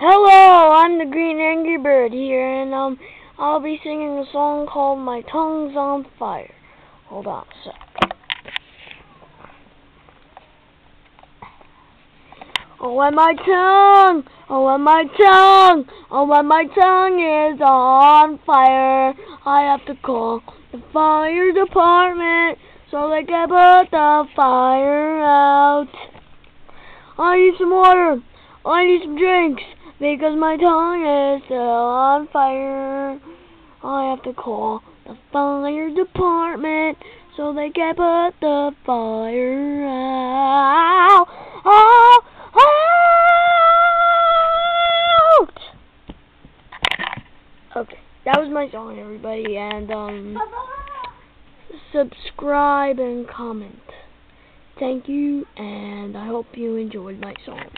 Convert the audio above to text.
Hello, I'm the Green Angry Bird here, and I'll be singing a song called My Tongue's on Fire. Hold on a sec. Oh, and my tongue, oh, and my tongue, oh, and my tongue is on fire. I have to call the fire department so they can put the fire out. I need some water. I need some drinks because my tongue is still on fire. I have to call the fire department so they can put the fire out. Okay, that was my song, everybody, and subscribe and comment. Thank you, and I hope you enjoyed my song.